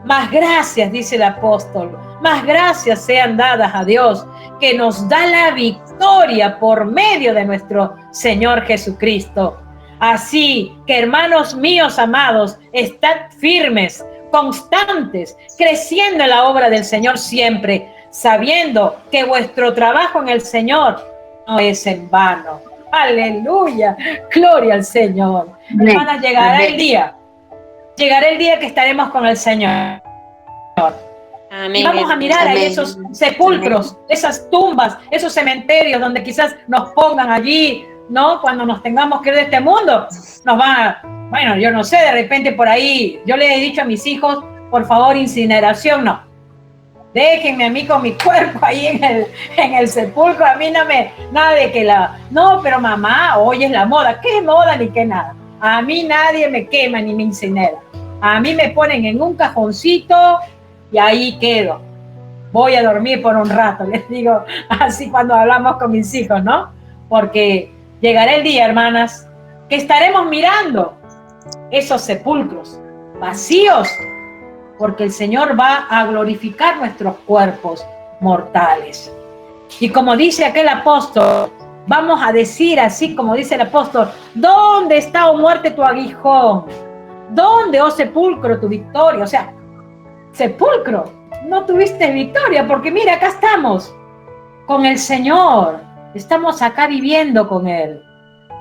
Más gracias, dice el apóstol, más gracias sean dadas a Dios, que nos da la victoria por medio de nuestro Señor Jesucristo. Así que, hermanos míos amados, estad firmes, constantes, creciendo en la obra del Señor siempre, sabiendo que vuestro trabajo en el Señor no es en vano. Aleluya, gloria al Señor. Amén. Hermanas, llegará el día que estaremos con el Señor. Amén. Y vamos a mirar ahí esos sepulcros, esas tumbas, esos cementerios donde quizás nos pongan allí, ¿no? Cuando nos tengamos que ir de este mundo, nos van Bueno, yo no sé, de repente por ahí, yo le he dicho a mis hijos, por favor, incineración no. Déjenme a mí con mi cuerpo ahí en el sepulcro, a mí nada de que no, pero mamá, hoy es la moda, ¿qué moda ni qué nada? A mí nadie me quema ni me incinera. A mí me ponen en un cajoncito y ahí quedo. Voy a dormir por un rato, les digo así cuando hablamos con mis hijos, ¿no? Porque llegará el día, hermanas, que estaremos mirando esos sepulcros vacíos, porque el Señor va a glorificar nuestros cuerpos mortales. Y como dice aquel apóstol, vamos a decir así como dice el apóstol, ¿dónde está, oh muerte, tu aguijón? ¿Dónde, oh sepulcro, tu victoria? O sea, sepulcro, no tuviste victoria, porque mira, acá estamos con el Señor, estamos acá viviendo con Él.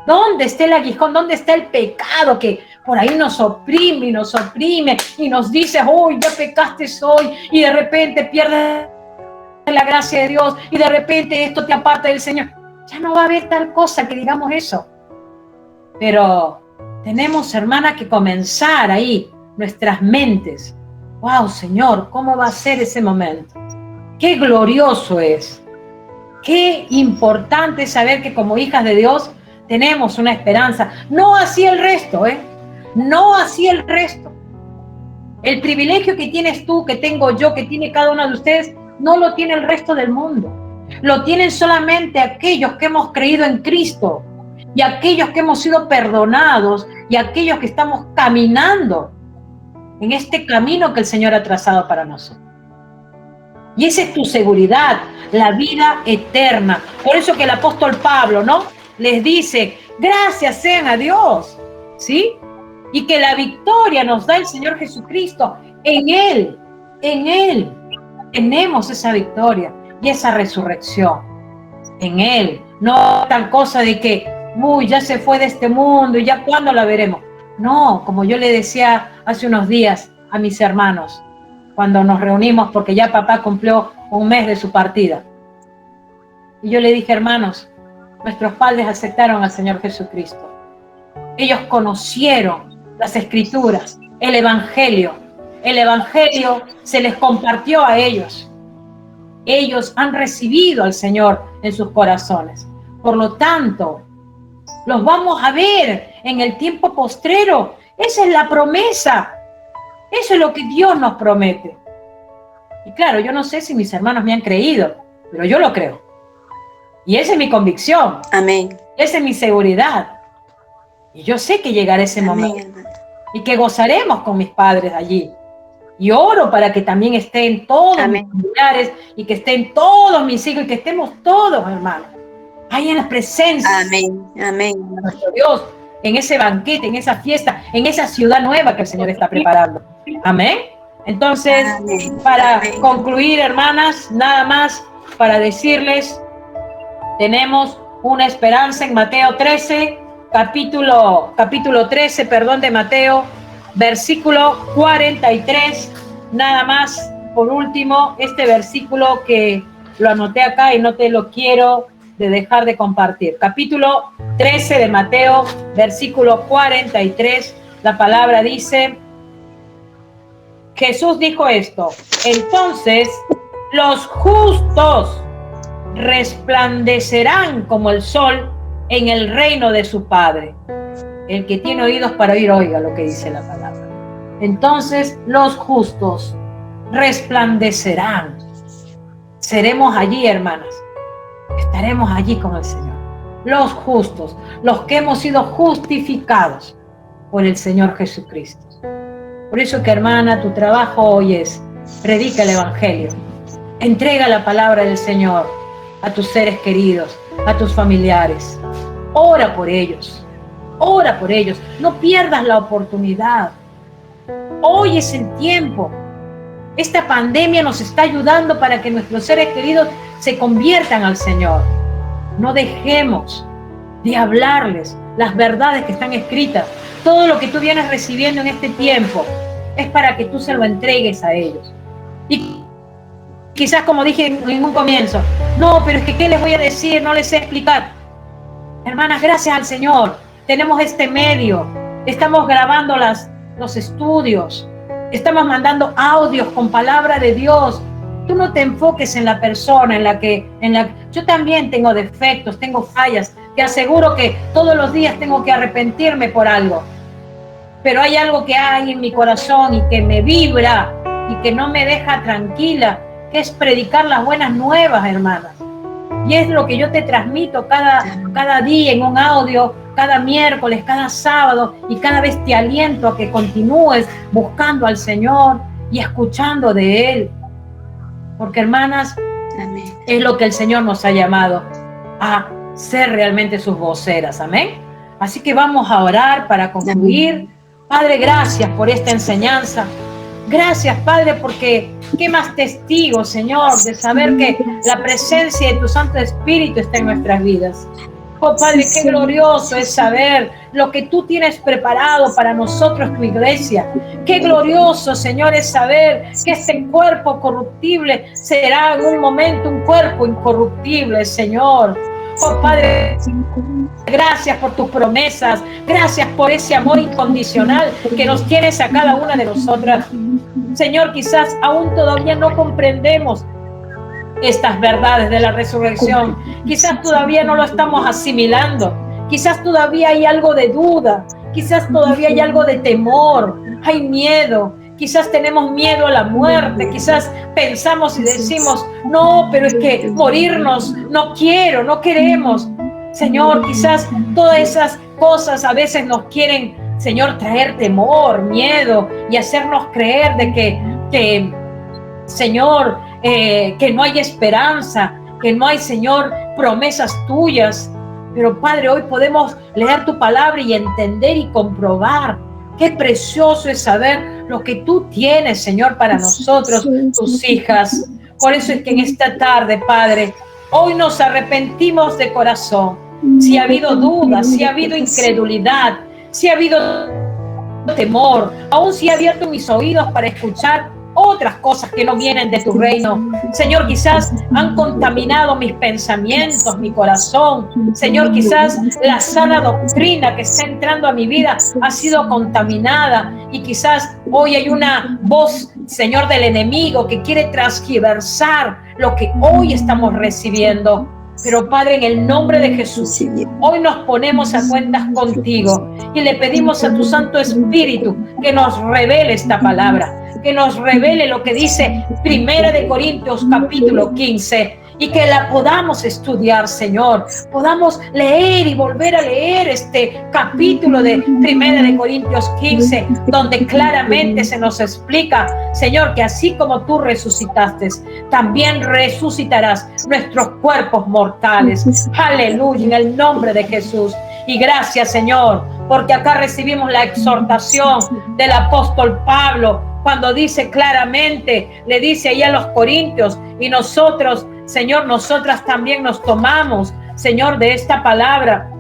¿Dónde está el aguijón? ¿Dónde está el pecado que por ahí nos oprime y nos dice, uy, ya pecaste hoy, y de repente pierdes la gracia de Dios, y de repente esto te aparta del Señor? Ya no va a haber tal cosa que digamos eso. Pero tenemos, hermana, que comenzar ahí nuestras mentes. Wow, Señor, ¿cómo va a ser ese momento? Qué glorioso es. Qué importante es saber que como hijas de Dios tenemos una esperanza. No así el resto, no así el resto. El privilegio que tienes tú, que tengo yo, que tiene cada uno de ustedes, no lo tiene el resto del mundo. Lo tienen solamente aquellos que hemos creído en Cristo y aquellos que hemos sido perdonados y aquellos que estamos caminando en este camino que el Señor ha trazado para nosotros. Y esa es tu seguridad, la vida eterna. Por eso que el apóstol Pablo, ¿no?, les dice, gracias sean a Dios, ¿sí? Y que la victoria nos da el Señor Jesucristo. En Él tenemos esa victoria y esa resurrección. En Él, no tal cosa de que, uy, ya se fue de este mundo y ya cuándo la veremos. No, como yo le decía hace unos días a mis hermanos, cuando nos reunimos, porque ya papá cumplió 1 mes de su partida. Y yo le dije, hermanos, nuestros padres aceptaron al Señor Jesucristo. Ellos conocieron las Escrituras, el Evangelio. El Evangelio se les compartió a ellos. Ellos han recibido al Señor en sus corazones. Por lo tanto, los vamos a ver en el tiempo postrero. Esa es la promesa. Eso es lo que Dios nos promete. Y claro, yo no sé si mis hermanos me han creído, pero yo lo creo. Y esa es mi convicción. Amén. Esa es mi seguridad. Y yo sé que llegará ese momento. Amén. Y que gozaremos con mis padres allí. Y oro para que también estén todos Amén. mis familiares y que estén todos mis hijos y que estemos todos, hermanos, ahí en la presencia Amén. Amén. de nuestro Dios, en ese banquete, en esa fiesta, en esa ciudad nueva que el Señor está preparando. Amén. Entonces, Amén. para Amén. concluir, hermanas, nada más para decirles, tenemos una esperanza en Mateo 13, capítulo 13, de Mateo, versículo 43, nada más, por último, este versículo que lo anoté acá y no te lo quiero de dejar de compartir. Capítulo 13 de Mateo, versículo 43, la palabra dice, Jesús dijo esto, entonces los justos resplandecerán como el sol en el reino de su Padre. El que tiene oídos para oír, oiga lo que dice la palabra. Entonces los justos resplandecerán. Seremos allí, hermanas. Estaremos allí con el Señor. Los justos, los que hemos sido justificados por el Señor Jesucristo. Por eso que, hermana, tu trabajo hoy es predica el Evangelio. Entrega la palabra del Señor a tus seres queridos, a tus familiares. Ora por ellos. Ora por ellos. No pierdas la oportunidad. Hoy es el tiempo. Esta pandemia nos está ayudando para que nuestros seres queridos se conviertan al Señor. No dejemos de hablarles las verdades que están escritas. Todo lo que tú vienes recibiendo en este tiempo es para que tú se lo entregues a ellos. Y quizás, como dije en un comienzo, no, pero es que ¿qué les voy a decir? No les sé explicar. Hermanas, gracias al Señor, tenemos este medio estamos grabando los estudios, estamos mandando audios con palabra de Dios. Tú no te enfoques en la persona, yo también tengo defectos, tengo fallas. Te aseguro que todos los días tengo que arrepentirme por algo. Pero hay algo que hay en mi corazón y que me vibra y que no me deja tranquila, que es predicar las buenas nuevas, hermanas. Y es lo que yo te transmito cada día en un audio, cada miércoles, cada sábado, y cada vez te aliento a que continúes buscando al Señor y escuchando de Él. Porque, hermanas, amén, es lo que el Señor nos ha llamado, a ser realmente sus voceras. Amén. Así que vamos a orar para concluir. Amén. Padre, gracias por esta enseñanza. Gracias, Padre, porque qué más testigos, Señor, de saber que la presencia de tu Santo Espíritu está en nuestras vidas. Oh, Padre, qué glorioso es saber lo que tú tienes preparado para nosotros, tu iglesia. Qué glorioso, Señor, es saber que este cuerpo corruptible será en un momento un cuerpo incorruptible, Señor. Oh, Padre, gracias por tus promesas, gracias por ese amor incondicional que nos tienes a cada una de nosotras. Señor, quizás aún todavía no comprendemos estas verdades de la resurrección. Quizás todavía no lo estamos asimilando. Quizás todavía hay algo de duda. Quizás todavía hay algo de temor. Hay miedo. Quizás tenemos miedo a la muerte. Quizás pensamos y decimos, no, pero es que morirnos, no quiero, no queremos. Señor, quizás todas esas cosas a veces nos quieren, Señor, traer temor, miedo y hacernos creer de que Señor, que no hay esperanza, que no hay, Señor, promesas tuyas. Pero, Padre, hoy podemos leer tu palabra y entender y comprobar qué precioso es saber lo que tú tienes, Señor, para nosotros, tus hijas. Por eso es que en esta tarde, Padre, hoy nos arrepentimos de corazón. Si ha habido dudas, si ha habido incredulidad, si ha habido temor, aún si he abierto mis oídos para escuchar otras cosas que no vienen de tu reino. Señor, quizás han contaminado mis pensamientos, mi corazón. Señor, quizás la sana doctrina que está entrando a mi vida ha sido contaminada y quizás hoy hay una voz, Señor, del enemigo que quiere transgiversar lo que hoy estamos recibiendo. Pero, Padre, en el nombre de Jesús, hoy nos ponemos a cuentas contigo y le pedimos a tu Santo Espíritu que nos revele esta palabra, que nos revele lo que dice 1 Corintios capítulo 15 y que la podamos estudiar, Señor. Podamos leer y volver a leer este capítulo de 1 Corintios 15, donde claramente se nos explica, Señor, que así como tú resucitaste, también resucitarás nuestros cuerpos mortales. Aleluya, en el nombre de Jesús. Y gracias, Señor, porque acá recibimos la exhortación del apóstol Pablo, cuando dice claramente, le dice ahí a los corintios, y nosotros, Señor, nosotras también nos tomamos, Señor, de esta palabra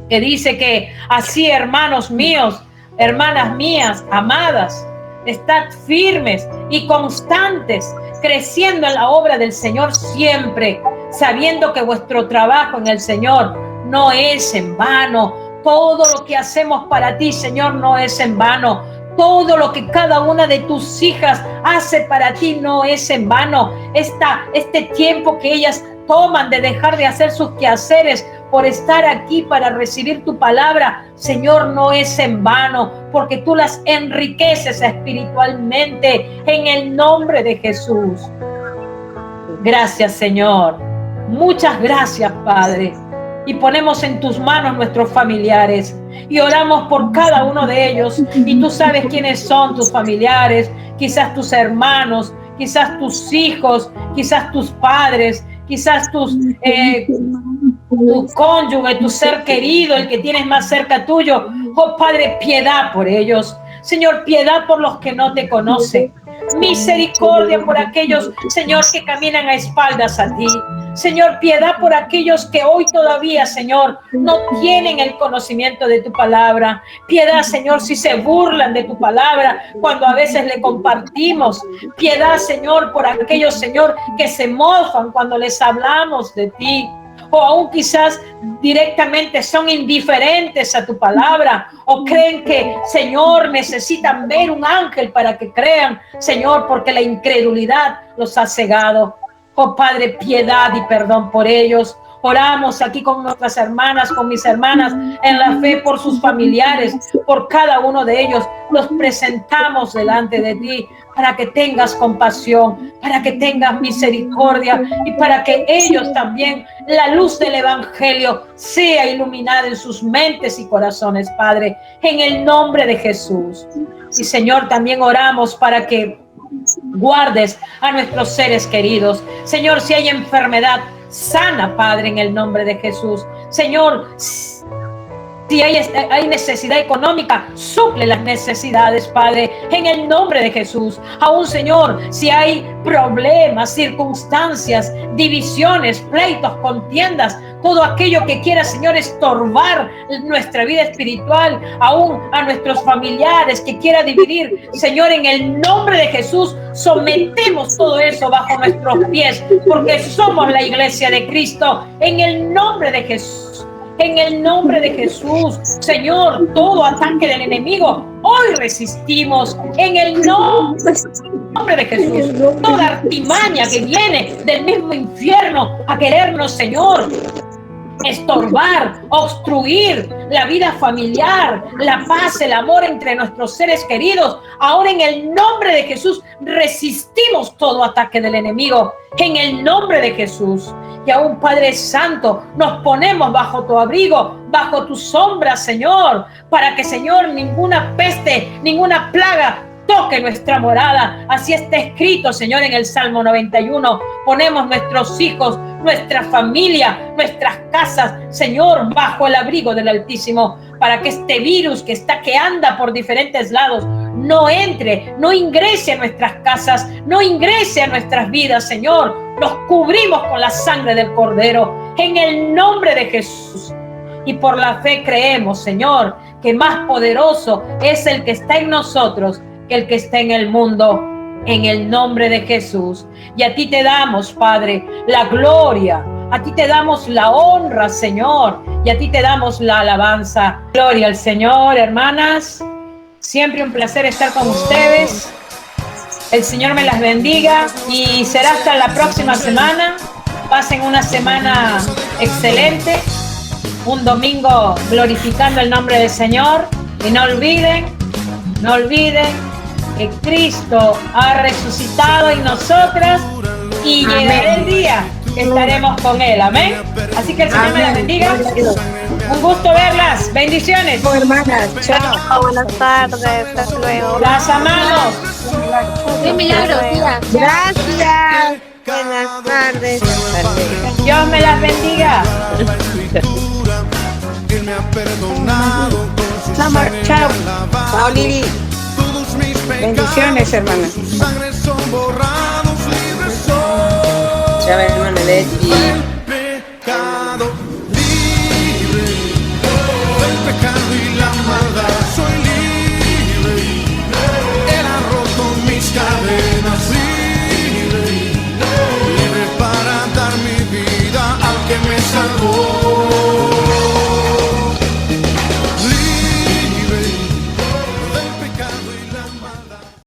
que dice que así, hermanos míos, hermanas mías, amadas, estad firmes y constantes, creciendo en la obra del Señor siempre, sabiendo que vuestro trabajo en el Señor no es en vano. Todo lo que hacemos para ti, Señor, no es en vano. Todo lo que cada una de tus hijas hace para ti no es en vano. Este tiempo que ellas toman de dejar de hacer sus quehaceres por estar aquí para recibir tu palabra, Señor, no es en vano, porque tú las enriqueces espiritualmente en el nombre de Jesús. Gracias, Señor. Muchas gracias, Padre. Y ponemos en tus manos nuestros familiares y oramos por cada uno de ellos. Y tú sabes quiénes son tus familiares, quizás tus hermanos, quizás tus hijos, quizás tus padres, quizás tu cónyuge, tu ser querido, el que tienes más cerca tuyo. Oh, Padre, piedad por ellos. Señor, piedad por los que no te conocen. Misericordia por aquellos, Señor, que caminan a espaldas a ti. Señor, piedad por aquellos que hoy todavía, Señor, no tienen el conocimiento de tu palabra. Piedad, Señor, si se burlan de tu palabra cuando a veces le compartimos. Piedad, Señor, por aquellos, Señor, que se mofan cuando les hablamos de ti. o aún quizás directamente son indiferentes a tu palabra, o creen que, Señor, necesitan ver un ángel para que crean, Señor, porque la incredulidad los ha cegado. Oh Padre, piedad y perdón por ellos. Oramos aquí con nuestras hermanas, con mis hermanas en la fe por sus familiares, por cada uno de ellos. Los presentamos delante de ti para que tengas compasión, para que tengas misericordia y para que ellos también, la luz del Evangelio sea iluminada en sus mentes y corazones, Padre, en el nombre de Jesús. Y Señor, también oramos para que guardes a nuestros seres queridos. Señor, si hay enfermedad, sana, Padre, en el nombre de Jesús. Señor, si hay necesidad económica, suple las necesidades, Padre, en el nombre de Jesús. Aún, Señor, si hay problemas, circunstancias, divisiones, pleitos, contiendas, todo aquello que quiera, Señor, estorbar nuestra vida espiritual, aún a nuestros familiares que quiera dividir, Señor, en el nombre de Jesús, sometemos todo eso bajo nuestros pies, porque somos la iglesia de Cristo, en el nombre de Jesús. En el nombre de Jesús, Señor, todo ataque del enemigo, hoy resistimos en el nombre de Jesús. Toda artimaña que viene del mismo infierno a querernos, Señor, estorbar, obstruir la vida familiar, la paz, el amor entre nuestros seres queridos. Ahora en el nombre de Jesús resistimos todo ataque del enemigo, en el nombre de Jesús. Y aún, Padre Santo, nos ponemos bajo tu abrigo, bajo tu sombra, Señor, para que, Señor, ninguna peste, ninguna plaga toque nuestra morada. Así está escrito, Señor, en el Salmo 91. Ponemos nuestros hijos, nuestra familia, nuestras casas, Señor, bajo el abrigo del Altísimo, para que este virus que anda por diferentes lados no entre, no ingrese a nuestras casas, no ingrese a nuestras vidas, Señor. Nos cubrimos con la sangre del Cordero, en el nombre de Jesús. Y por la fe creemos, Señor, que más poderoso es el que está en nosotros que el que está en el mundo, en el nombre de Jesús. Y a ti te damos, Padre, la gloria, a ti te damos la honra, Señor, y a ti te damos la alabanza. Gloria al Señor, hermanas. Siempre un placer estar con ustedes. El Señor me las bendiga y será hasta la próxima semana. Pasen una semana excelente, un domingo glorificando el nombre del Señor. Y no olviden que Cristo ha resucitado en nosotras y llegará el día que estaremos con Él. Amén. Así que el Señor me las bendiga. Un gusto verlas. Bendiciones. Hermanas, chao. Buenas tardes. Hasta luego. Las amamos. ¡Qué milagro, tía! Gracias. Buenas tardes. Dios me las bendiga. Chao. Chao, Lili. Bendiciones, hermanas. Chao, hermana Leti. Pecado libre del pecado y la maldad.